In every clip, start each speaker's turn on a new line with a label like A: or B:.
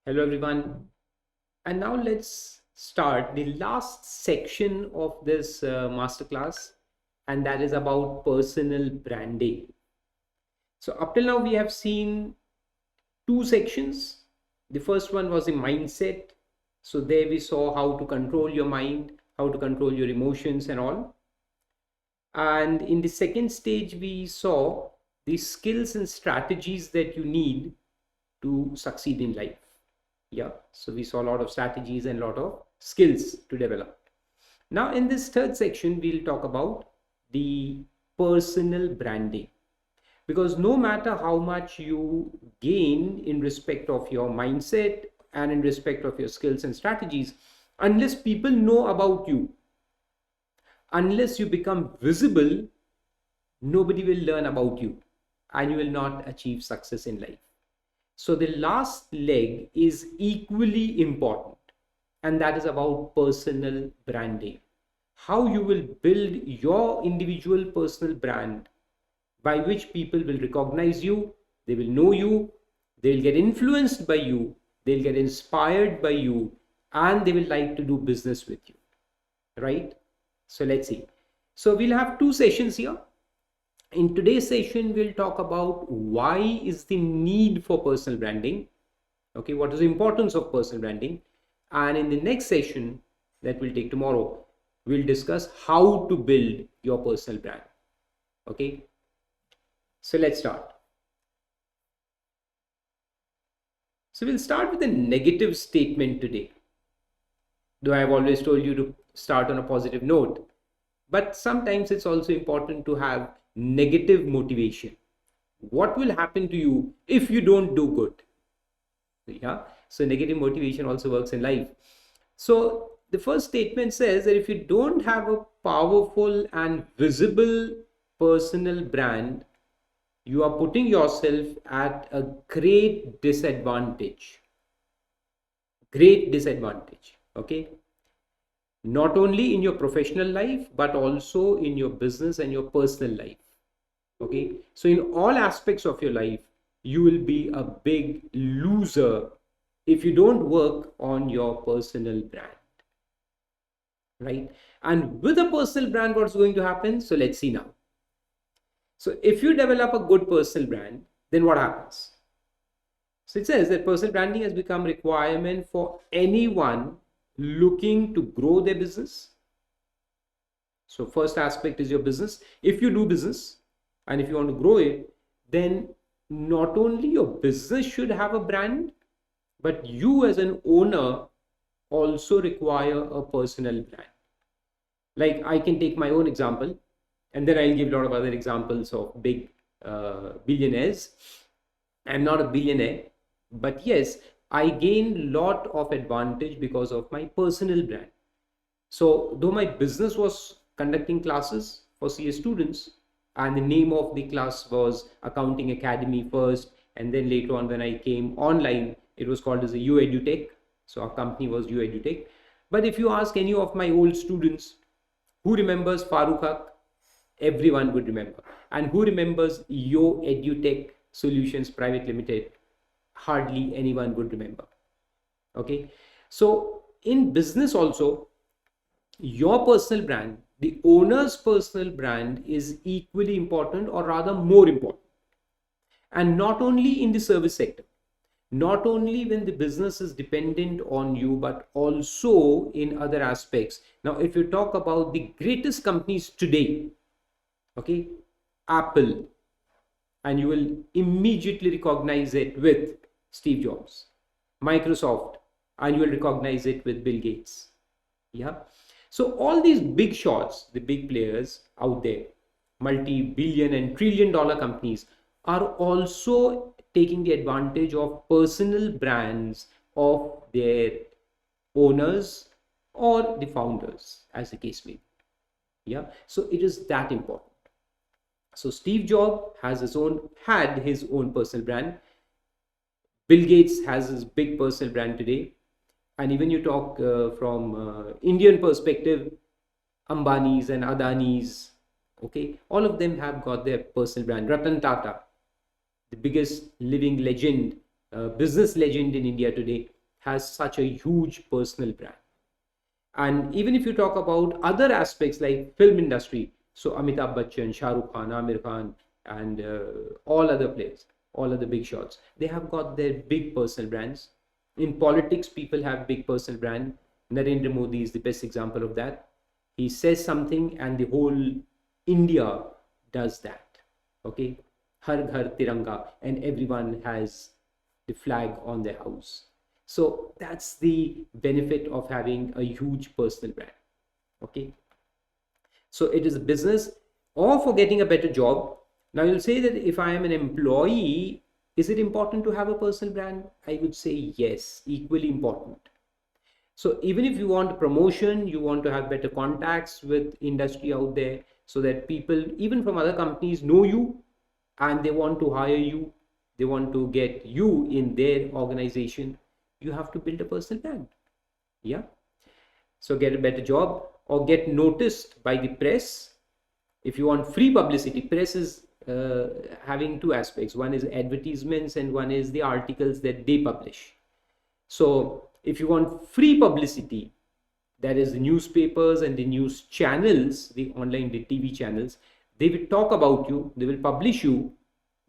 A: Hello everyone, and now let's start the last section of this masterclass, and that is about personal branding. So up till now we have seen two sections. The first one was the mindset. So there we saw how to control your mind, how to control your emotions and all. And in the second stage we saw the skills and strategies that you need to succeed in life. Yeah, so we saw a lot of strategies and a lot of skills to develop. Now in this third section we'll talk about the personal branding, because no matter how much you gain in respect of your mindset and in respect of your skills and strategies, unless people know about you, unless you become visible, nobody will learn about you and you will not achieve success in life. So the last leg is equally important, and that is about personal branding. How you will build your individual personal brand by which people will recognize you, they will know you, they will get influenced by you, they'll get inspired by you, and they will like to do business with you. Right? So let's see. So we'll have two sessions here. In today's session we'll talk about why is the need for personal branding, okay, what is the importance of personal branding, and in the next session that we'll take tomorrow we'll discuss how to build your personal brand. Okay, so let's start. So we'll start with a negative statement today, though I've always told you to start on a positive note, but sometimes it's also important to have negative motivation. What will happen to you if you don't do good? Yeah, so negative motivation also works in life. So the first statement says that if you don't have a powerful and visible personal brand, you are putting yourself at a great disadvantage. Great disadvantage. Okay, not only in your professional life but also in your business and your personal life. Okay, so in all aspects of your life you will be a big loser if you don't work on your personal brand, right? And with a personal brand, what's going to happen? So let's see now. So if you develop a good personal brand, then what happens? So it says that personal branding has become requirement for anyone looking to grow their business. So first aspect is your business. If you do business and if you want to grow it, then not only your business should have a brand, but you as an owner also require a personal brand. Like I can take my own example, and then I'll give a lot of other examples of big billionaires. I'm not a billionaire, but yes, I gained a lot of advantage because of my personal brand. So though my business was conducting classes for CA students, and the name of the class was Accounting Academy first, and then later on when I came online, it was called as a UEduTech. So our company was UEduTech. But if you ask any of my old students, who remembers Farooq Haq? Everyone would remember. And who remembers Yo EduTech Solutions Private Limited? Hardly anyone would remember. Okay. So in business also, your personal brand, the owner's personal brand is equally important, or rather more important. And not only in the service sector, not only when the business is dependent on you, but also in other aspects. Now, if you talk about the greatest companies today, okay, Apple, and you will immediately recognize it with Steve Jobs. Microsoft, and you will recognize it with Bill Gates. Yeah. So all these big shots, the big players out there, multi-billion and trillion-dollar companies, are also taking the advantage of personal brands of their owners or the founders, as the case may be. Yeah. So it is that important. So Steve Jobs had his own personal brand. Bill Gates has his big personal brand today. And even you talk from Indian perspective, Ambanis and Adanis, okay, all of them have got their personal brand. Ratan Tata, the biggest living legend, business legend in India today, has such a huge personal brand. And even if you talk about other aspects like film industry, so Amitabh Bachchan, Shah Rukh Khan, Amir Khan, and all other players, all other big shots, they have got their big personal brands. In politics, people have big personal brand. Narendra Modi is the best example of that. He says something and the whole India does that. Okay, Har Ghar Tiranga, and everyone has the flag on their house. So that's the benefit of having a huge personal brand. Okay, so it is a business or for getting a better job. Now you'll say that if I am an employee, is it important to have a personal brand? I would say yes, equally important. So even if you want promotion, you want to have better contacts with industry out there, so that people even from other companies know you and they want to hire you, they want to get you in their organization, you have to build a personal brand. Yeah. So get a better job or get noticed by the press. If you want free publicity, press is having two aspects. One is advertisements and one is the articles that they publish. So if you want free publicity, that is the newspapers and the news channels, the online, the TV channels, they will talk about you, they will publish you,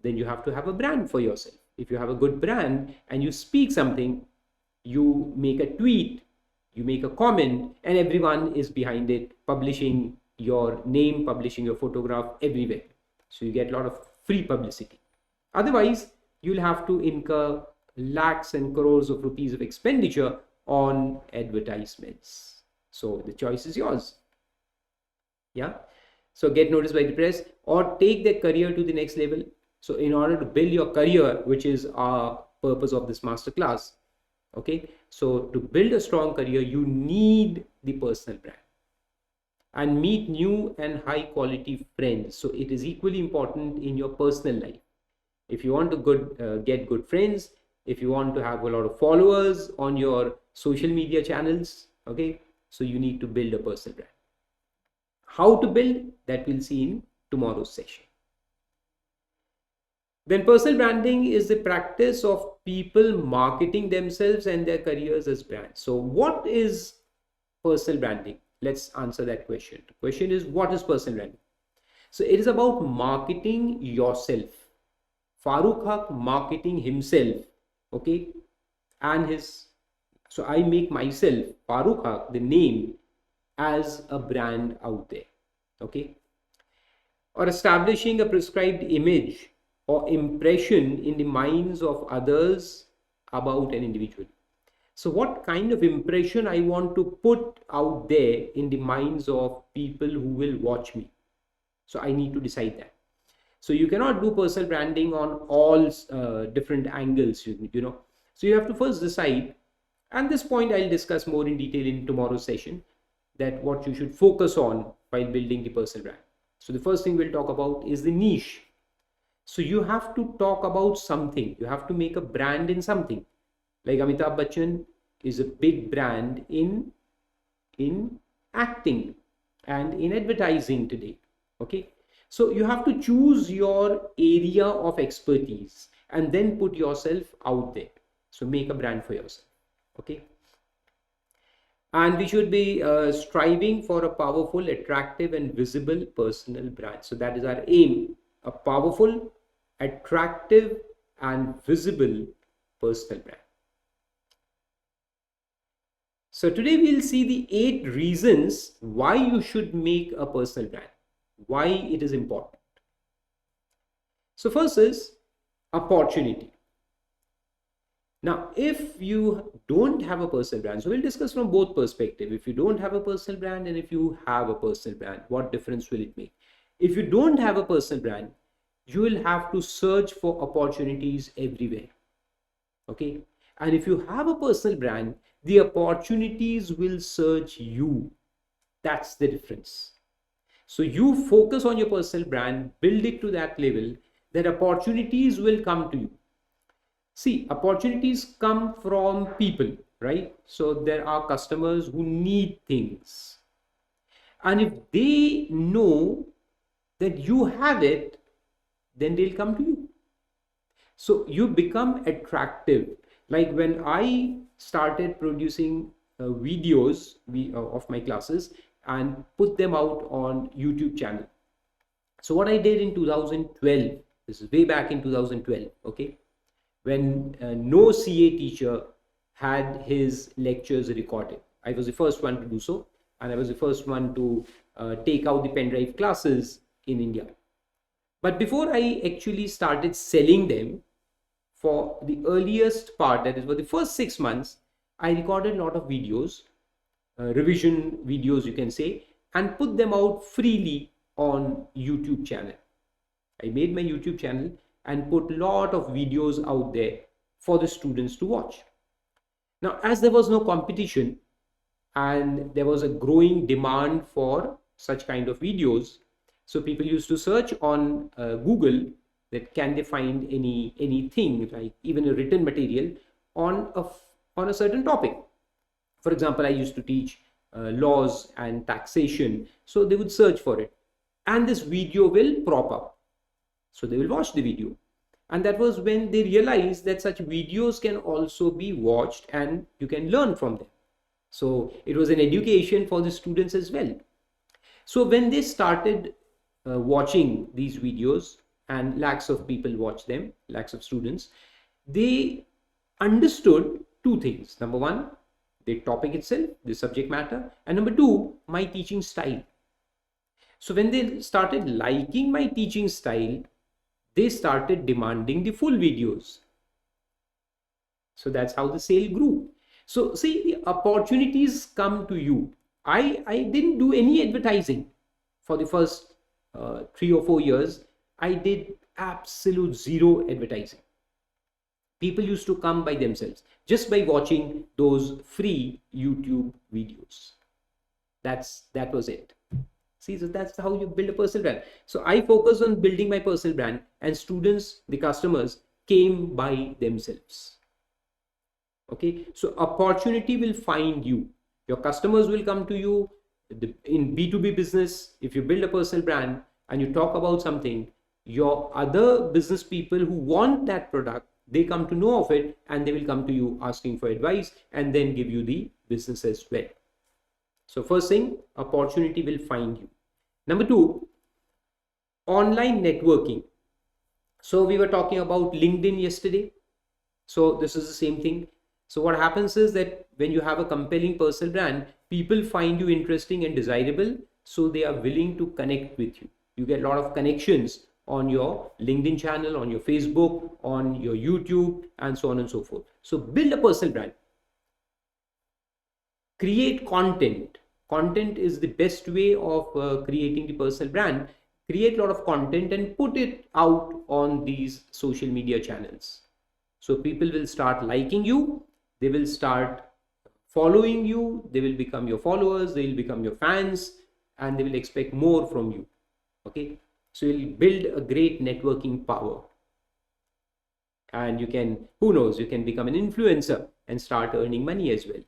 A: then you have to have a brand for yourself. If you have a good brand and you speak something, you make a tweet, you make a comment, and everyone is behind it, publishing your name, publishing your photograph everywhere. So you get a lot of free publicity. Otherwise, you'll have to incur lakhs and crores of rupees of expenditure on advertisements. So the choice is yours. Yeah. So get noticed by the press or take their career to the next level. So in order to build your career, which is our purpose of this masterclass, okay, so to build a strong career, you need the personal brand and meet new and high quality friends. So it is equally important in your personal life. If you want to get good friends, if you want to have a lot of followers on your social media channels, okay, so you need to build a personal brand. How to build, that we'll see in tomorrow's session. Then personal branding is the practice of people marketing themselves and their careers as brands. So what is personal branding? Let's answer that question. The question is, what is personal branding? So it is about marketing yourself. Farooq Haq marketing himself, okay, and his, so I make myself, Farooq Haq, the name, as a brand out there, okay, or establishing a prescribed image or impression in the minds of others about an individual. So what kind of impression I want to put out there in the minds of people who will watch me? So I need to decide that. So you cannot do personal branding on all different angles, you know. So you have to first decide, and this point I'll discuss more in detail in tomorrow's session, that what you should focus on while building the personal brand. So the first thing we'll talk about is the niche. So you have to talk about something. You have to make a brand in something. Like Amitabh Bachchan is a big brand in acting and in advertising today. Okay. So you have to choose your area of expertise and then put yourself out there. So make a brand for yourself. Okay. And we should be striving for a powerful, attractive, and visible personal brand. So that is our aim, a powerful, attractive, and visible personal brand. So today we'll see the 8 reasons why you should make a personal brand, why it is important. So first is opportunity. Now, if you don't have a personal brand, so we'll discuss from both perspectives. If you don't have a personal brand and if you have a personal brand, what difference will it make? If you don't have a personal brand, you will have to search for opportunities everywhere. Okay. And if you have a personal brand, the opportunities will search you. That's the difference. So you focus on your personal brand, build it to that level, that opportunities will come to you. See, opportunities come from people, right? So there are customers who need things. And if they know that you have it, then they'll come to you. So you become attractive. Like when I started producing videos of my classes and put them out on YouTube channel. So what I did in 2012, this is way back in 2012, okay, when no CA teacher had his lectures recorded. I was the first one to do so, and I was the first one to take out the pen drive classes in India. But before I actually started selling them, for the earliest part, that is for the first 6 months, I recorded a lot of videos, revision videos, you can say, and put them out freely on YouTube channel. I made my YouTube channel and put a lot of videos out there for the students to watch. Now, as there was no competition and there was a growing demand for such kind of videos, so people used to search on Google that can they find anything, like even a written material on a certain topic. For example, I used to teach laws and taxation, so they would search for it, and this video will prop up. So they will watch the video. And that was when they realized that such videos can also be watched and you can learn from them. So it was an education for the students as well. So when they started watching these videos, and lakhs of people watch them, lakhs of students, they understood two things. Number one, the topic itself, the subject matter, and number two, my teaching style. So when they started liking my teaching style, they started demanding the full videos. So that's how the sale grew. So see, the opportunities come to you. I didn't do any advertising for the first 3 or 4 years. I did absolute zero advertising. People used to come by themselves just by watching those free YouTube videos. That was it. See, so that's how you build a personal brand. So I focus on building my personal brand, and students, the customers, came by themselves. Okay, so opportunity will find you. Your customers will come to you. In B2B business, if you build a personal brand and you talk about something, your other business people who want that product, they come to know of it and they will come to you asking for advice and then give you the business as well. So first thing, opportunity will find you. Number two, online networking. So we were talking about LinkedIn yesterday. So this is the same thing. So what happens is that when you have a compelling personal brand, people find you interesting and desirable, so they are willing to connect with you. You get a lot of connections on your LinkedIn channel, on your Facebook, on your YouTube, and so on and so forth. So build a personal brand. Create content. Content is the best way of creating the personal brand. Create a lot of content and put it out on these social media channels. So people will start liking you. They will start following you. They will become your followers. They will become your fans, and they will expect more from you. Okay. So you'll build a great networking power. And you can, who knows, you can become an influencer and start earning money as well.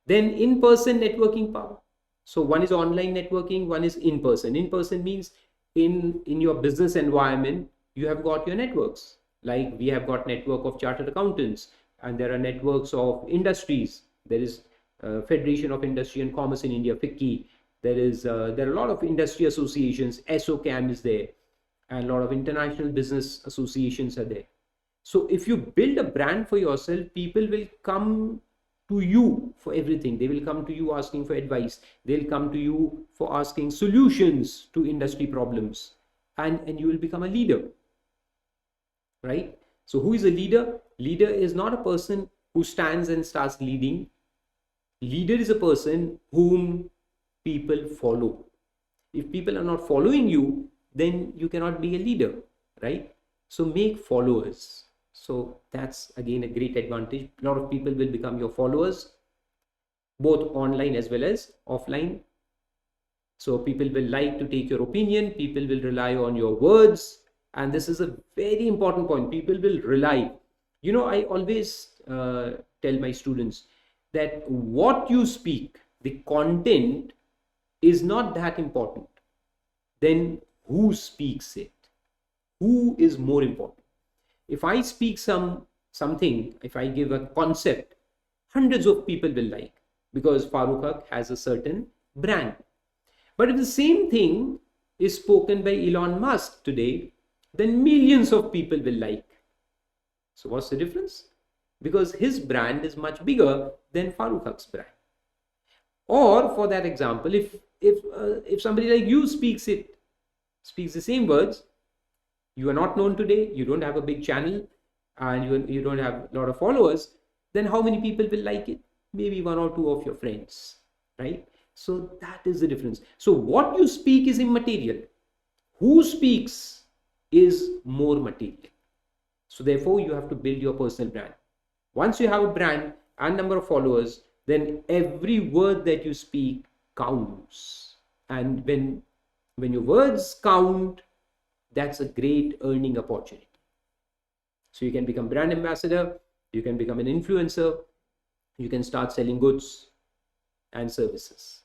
A: Then in-person networking power. So one is online networking, one is in-person. In-person means in your business environment, you have got your networks. Like we have got network of chartered accountants, and there are networks of industries. There is Federation of Industry and Commerce in India, FICCI. There are a lot of industry associations. SOCAM is there, and a lot of international business associations are there. So if you build a brand for yourself, people will come to you for everything. They will come to you asking for advice. They'll come to you for asking solutions to industry problems, and you will become a leader, right? So who is a leader? Leader is not a person who stands and starts leading. Leader is a person whom people follow. If people are not following you, then you cannot be a leader, right? So make followers. So that's again a great advantage. A lot of people will become your followers, both online as well as offline. So people will like to take your opinion. People will rely on your words. And this is a very important point. People will rely. You know, I always tell my students that what you speak, the content, is not that important. Then who speaks it? Who is more important? If I speak something, if I give a concept, hundreds of people will like, because Farooq Haq has a certain brand. But if the same thing is spoken by Elon Musk today, then millions of people will like. So what's the difference? Because his brand is much bigger than Farooq Haq's brand. Or for that example, if somebody like you speaks the same words, you are not known today, you don't have a big channel, and you don't have a lot of followers, then how many people will like it? Maybe one or two of your friends, right? So that is the difference. So what you speak is immaterial. Who speaks is more material. So therefore, you have to build your personal brand. Once you have a brand and number of followers, then every word that you speak counts. And when your words count, that's a great earning opportunity. So you can become brand ambassador, you can become an influencer, you can start selling goods and services.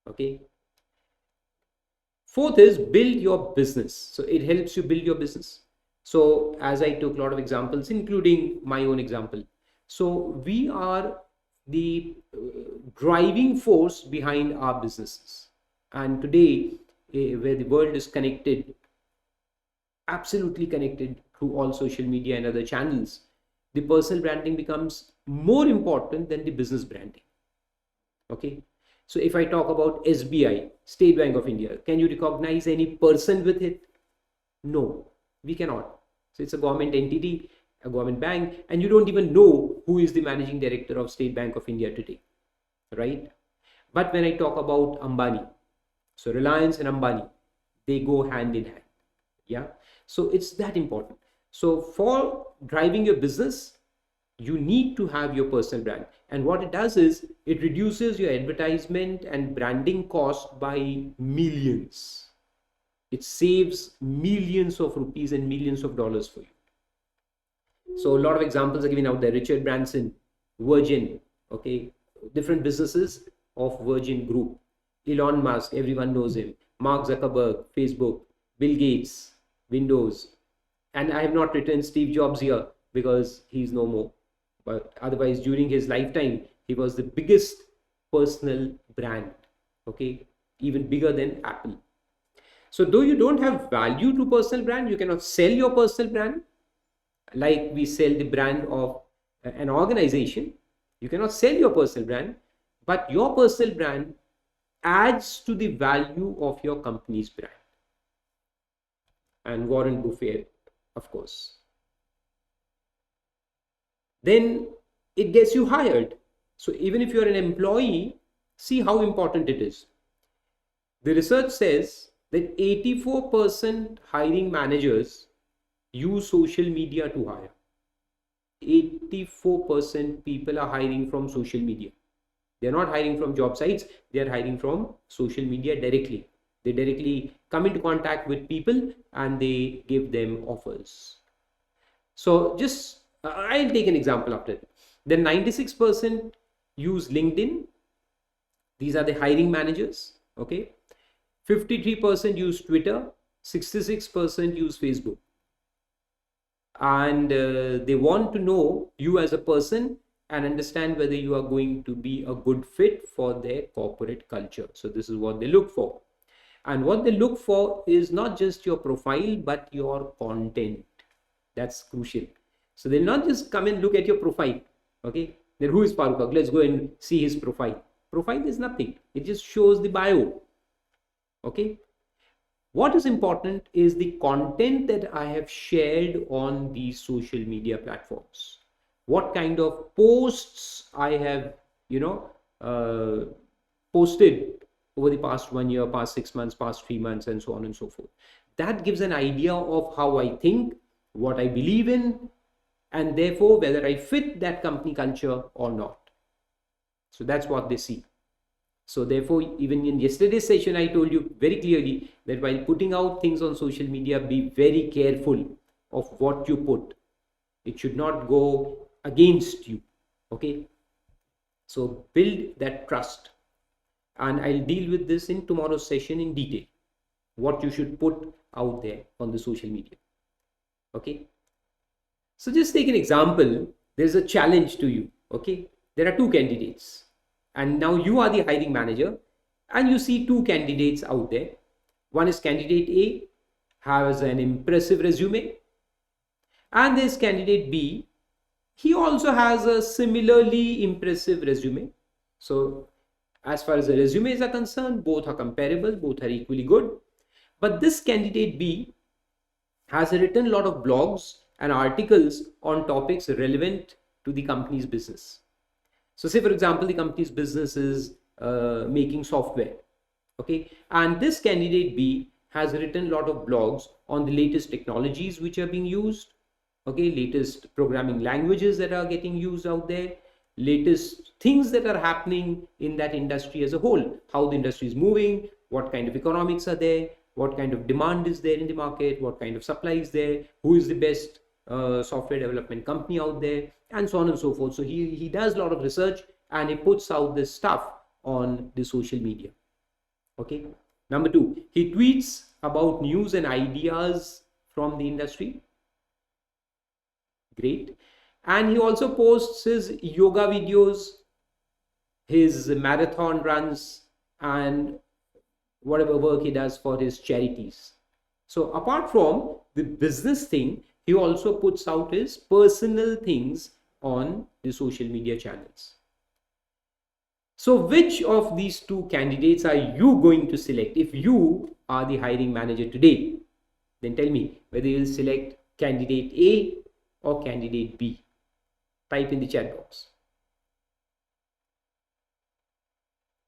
A: Okay. Fourth is build your business. So it helps you build your business. So as I took a lot of examples, including my own example. So we are the driving force behind our businesses. And today, where the world is connected, absolutely connected through all social media and other channels, the personal branding becomes more important than the business branding. Okay. So if I talk about SBI, State Bank of India, can you recognize any person with it? No, we cannot. So it's a government entity, a government bank, and you don't even know who is the managing director of State Bank of India today, right? But when I talk about Ambani, so Reliance and Ambani, they go hand in hand. Yeah. So it's that important. So for driving your business, you need to have your personal brand. And what it does is it reduces your advertisement and branding cost by millions. It saves millions of rupees and millions of dollars for you. So a lot of examples are given out there. Richard Branson, Virgin, okay, different businesses of Virgin Group. Elon Musk, everyone knows him. Mark Zuckerberg, Facebook. Bill Gates, Windows. And I have not written Steve Jobs here because he's no more. But otherwise, during his lifetime, he was the biggest personal brand, okay, even bigger than Apple. So though you don't have value to personal brand, you cannot sell your personal brand like we sell the brand of an organization. You cannot sell your personal brand, but your personal brand adds to the value of your company's brand. And Warren Buffett, of course. Then it gets you hired. So even if you're an employee, see how important it is. The research says that 84% hiring managers use social media to hire. 84% people are hiring from social media. They're not hiring from job sites, they're hiring from social media directly. They directly come into contact with people and they give them offers. So just I'll take an example after it. Then 96% use LinkedIn. These are the hiring managers. Okay. 53% use Twitter. 66% use Facebook. And they want to know you as a person and understand whether you are going to be a good fit for their corporate culture. So this is what they look for. And what they look for is not just your profile, but your content. That's crucial. So they'll not just come and look at your profile. Okay. Then who is Farooq Haq? Let's go and see his profile. Profile is nothing. It just shows the bio. Okay. What is important is the content that I have shared on these social media platforms. What kind of posts I have, posted over the past 1 year, past 6 months, past 3 months, and so on and so forth. That gives an idea of how I think, what I believe in, and therefore whether I fit that company culture or not. So that's what they see. So therefore, even in yesterday's session, I told you very clearly that while putting out things on social media, be very careful of what you put. It should not go against you. Okay. So build that trust. And I'll deal with this in tomorrow's session in detail. What you should put out there on the social media. Okay. So just take an example. There's a challenge to you. Okay. There are two candidates. And now you are the hiring manager and you see two candidates out there. One is candidate A, has an impressive resume. And there's candidate B. He also has a similarly impressive resume. So as far as the resumes are concerned, both are comparable, both are equally good. But this candidate B has written a lot of blogs and articles on topics relevant to the company's business. So say for example, the company's business is making software. Okay. And this candidate B has written a lot of blogs on the latest technologies which are being used. Okay. Latest programming languages that are getting used out there, latest things that are happening in that industry as a whole, how the industry is moving, what kind of economics are there, what kind of demand is there in the market, what kind of supply is there, who is the best software development company out there, and so on and so forth. So he does a lot of research and he puts out this stuff on the social media. Okay. Number two, he tweets about news and ideas from the industry. Great. And he also posts his yoga videos, his marathon runs, and whatever work he does for his charities. So apart from the business thing, he also puts out his personal things on the social media channels. So which of these two candidates are you going to select? If you are the hiring manager today, then tell me whether you'll select candidate A or candidate B. Type in the chat box.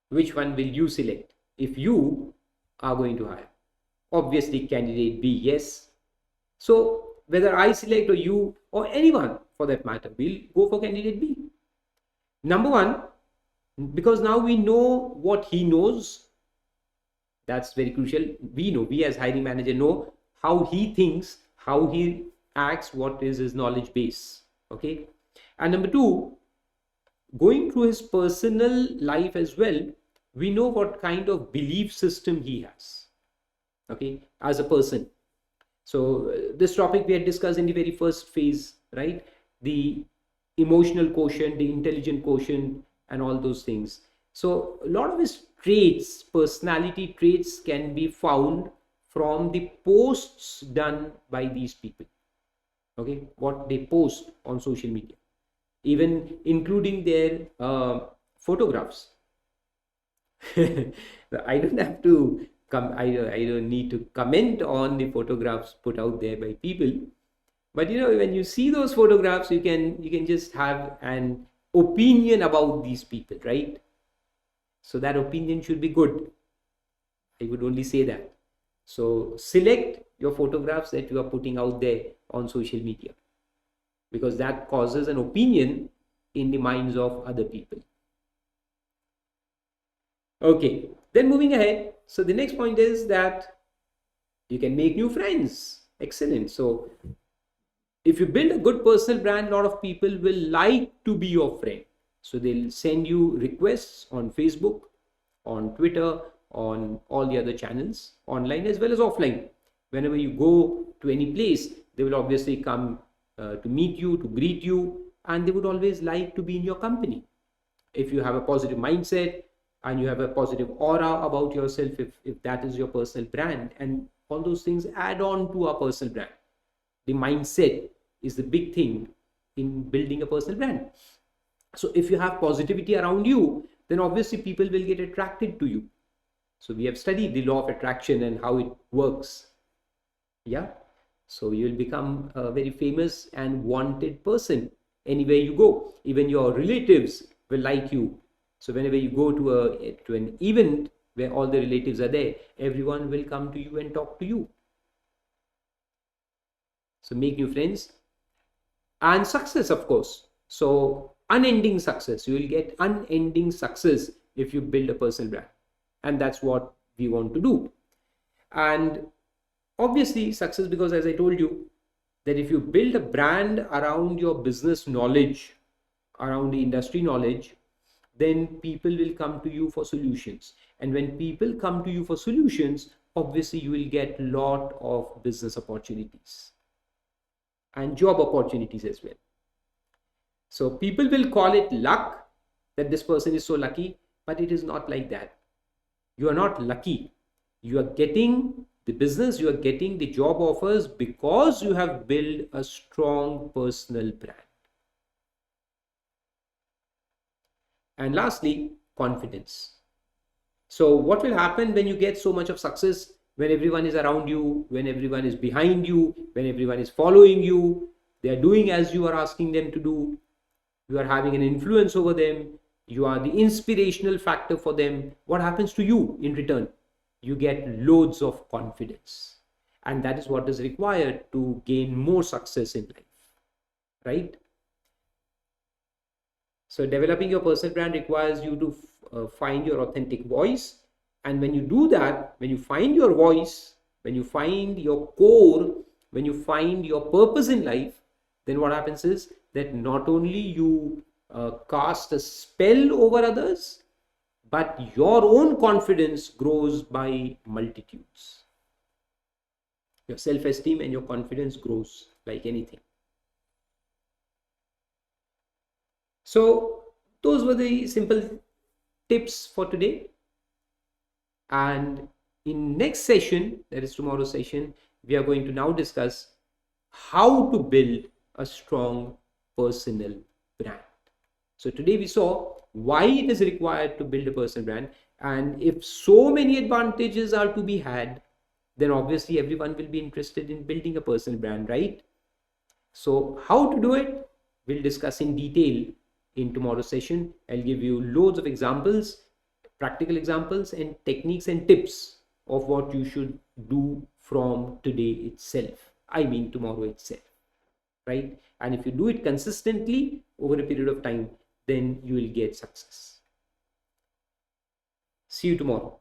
A: Which one will you select if you are going to hire? Obviously candidate B, yes. So whether I select or you or anyone for that matter, we'll go for candidate B. Number one, because now we know what he knows. That's very crucial. We as hiring manager know how he thinks, how he acts, what is his knowledge base. Okay. And number two, going through his personal life as well, we know what kind of belief system he has. Okay. As a person. So this topic we had discussed in the very first phase, right? The emotional quotient, the intelligent quotient, and all those things. So a lot of his traits, personality traits, can be found from the posts done by these people. Okay, what they post on social media, even including their photographs. I don't have to I don't need to comment on the photographs put out there by people, but when you see those photographs, you can just have an opinion about these people, right? So that opinion should be good. I would only say that. So select your photographs that you are putting out there on social media, because that causes an opinion in the minds of other people. Okay, then moving ahead. So the next point is that you can make new friends. Excellent. So if you build a good personal brand, a lot of people will like to be your friend. So they'll send you requests on Facebook, on Twitter, on all the other channels, online as well as offline. Whenever you go to any place, they will obviously come to meet you, to greet you, and they would always like to be in your company. If you have a positive mindset and you have a positive aura about yourself, if that is your personal brand, and all those things add on to our personal brand. The mindset is the big thing in building a personal brand. So if you have positivity around you, then obviously people will get attracted to you. So we have studied the law of attraction and how it works. Yeah. So you will become a very famous and wanted person anywhere you go. Even your relatives will like you. So whenever you go to an event where all the relatives are there, everyone will come to you and talk to you. So make new friends. And success, of course. So unending success. You will get unending success if you build a personal brand. And that's what we want to do. And obviously success, because as I told you, that if you build a brand around your business knowledge, around the industry knowledge, then people will come to you for solutions. And when people come to you for solutions, obviously you will get a lot of business opportunities. and job opportunities as well. So people will call it luck, that this person is so lucky, but it is not like that. You are not lucky. You are getting the business, you are getting the job offers because you have built a strong personal brand. And lastly, confidence. So what will happen when you get so much of success, when everyone is around you, when everyone is behind you, when everyone is following you, they are doing as you are asking them to do, you are having an influence over them, you are the inspirational factor for them. What happens to you in return? You get loads of confidence. And that is what is required to gain more success in life, right? So developing your personal brand requires you to find your authentic voice. And when you do that, when you find your voice, when you find your core, when you find your purpose in life, then what happens is that not only you cast a spell over others, but your own confidence grows by multitudes. Your self-esteem and your confidence grows like anything. So those were the simple tips for today. And in next session, that is tomorrow's session, we are going to now discuss how to build a strong personal brand. So today we saw why it is required to build a personal brand, and if so many advantages are to be had, then obviously everyone will be interested in building a personal brand, right? So how to do it, we'll discuss in detail in tomorrow's session. I'll give you loads of examples, practical examples and techniques and tips of what you should do from today itself. I mean tomorrow itself, right? And if you do it consistently over a period of time, then you will get success. See you tomorrow.